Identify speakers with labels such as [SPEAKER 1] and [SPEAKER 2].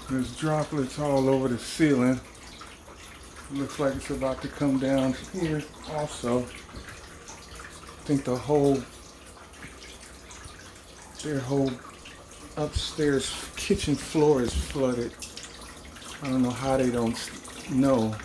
[SPEAKER 1] There's droplets all over the ceiling. Looks like it's about to come down here also. I think their whole upstairs kitchen floor is flooded. I don't know how they don't know.